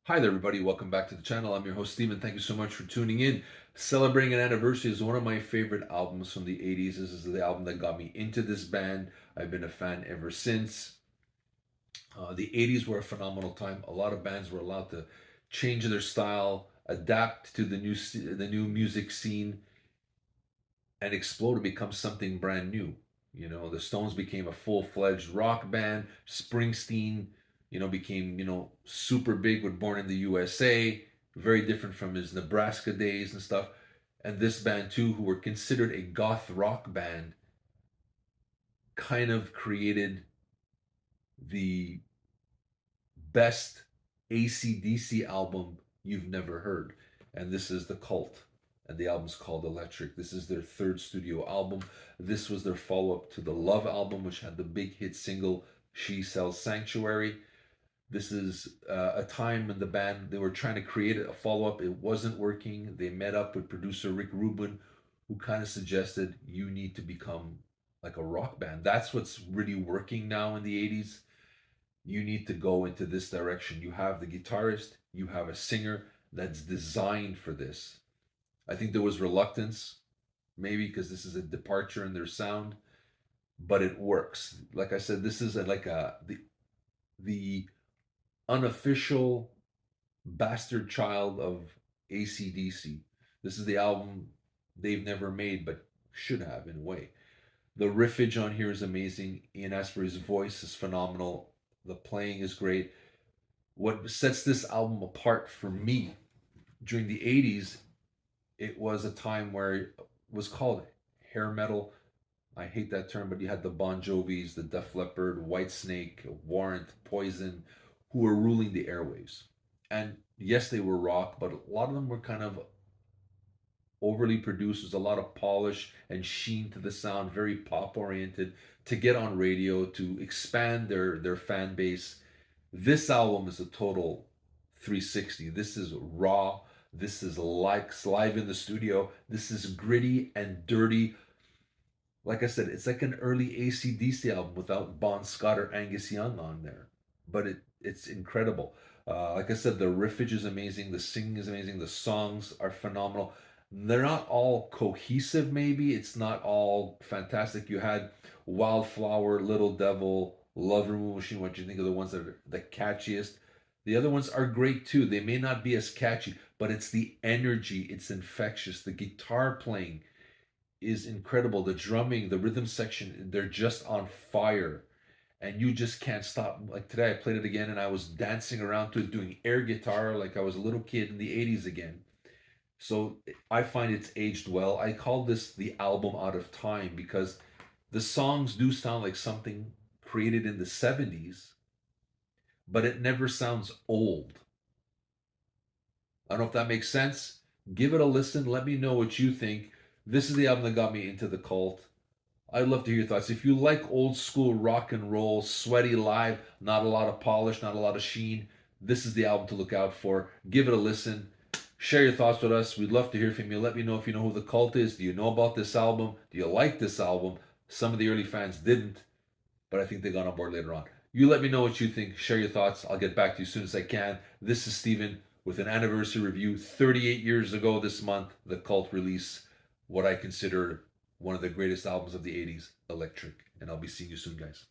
Hi there, everybody. Welcome back to the channel. I'm your host, Steven. Thank you so much for tuning in. Celebrating an Anniversary is one of my favorite albums from the 80s. This is the album that got me into this band. I've been a fan ever since. The 80s were a phenomenal time. A lot of bands were allowed to change their style, adapt to the new music scene, and explode and become something brand new. The Stones became a full-fledged rock band. Springsteen, became, super big with Born in the USA, very different from his Nebraska days and stuff. And this band too, who were considered a goth rock band, kind of created the best AC/DC album you've never heard. And this is The Cult. And the album's called Electric. This is their third studio album. This was their follow up to the Love album, which had the big hit single She Sells Sanctuary. This is a time when the band, they were trying to create a follow up. It wasn't working. They met up with producer Rick Rubin, who kind of suggested you need to become like a rock band. That's what's really working now in the 80s. You need to go into this direction. You have the guitarist, you have a singer that's designed for this. I think there was reluctance, maybe because this is a departure in their sound, but it works. Like I said, this is the unofficial bastard child of AC/DC. This is the album they've never made, but should have in a way. The riffage on here is amazing. Ian Astbury's voice is phenomenal. The playing is great. What sets this album apart for me during the 80s, it was a time where it was called hair metal. I hate that term, but you had the Bon Jovis, the Def Leppard, Whitesnake, Warrant, Poison, who were ruling the airwaves. And yes, they were rock, but a lot of them were kind of overly produced. There's a lot of polish and sheen to the sound, very pop oriented, to get on radio, to expand their fan base. This album is a total 360. This is raw. This is like live in the studio. This is gritty and dirty. Like I said, it's like an early AC/DC album without Bon Scott or Angus Young on there. But it's incredible. Like I said, the riffage is amazing. The singing is amazing. The songs are phenomenal. They're not all cohesive, maybe. It's not all fantastic. You had Wildflower, Little Devil, Love Removal Machine. What do you think of the ones that are the catchiest? The other ones are great too. They may not be as catchy, but it's the energy. It's infectious. The guitar playing is incredible. The drumming, the rhythm section, they're just on fire. And you just can't stop. Like today, I played it again and I was dancing around to it, doing air guitar like I was a little kid in the 80s again. So I find it's aged well. I call this the album out of time because the songs do sound like something created in the 70s, but it never sounds old. I don't know if that makes sense. Give it a listen. Let me know what you think. This is the album that got me into the Cult. I'd love to hear your thoughts. If you like old school rock and roll, sweaty live, not a lot of polish, not a lot of sheen, this is the album to look out for. Give it a listen. Share your thoughts with us. We'd love to hear from you. Let me know if you know who the Cult is. Do you know about this album? Do you like this album? Some of the early fans didn't, but I think they got on board later on. You let me know what you think. Share your thoughts. I'll get back to you as soon as I can. This is Steven with an anniversary review. 38 years ago this month, the Cult release what I consider one of the greatest albums of the 80s, Electric. And I'll be seeing you soon, guys.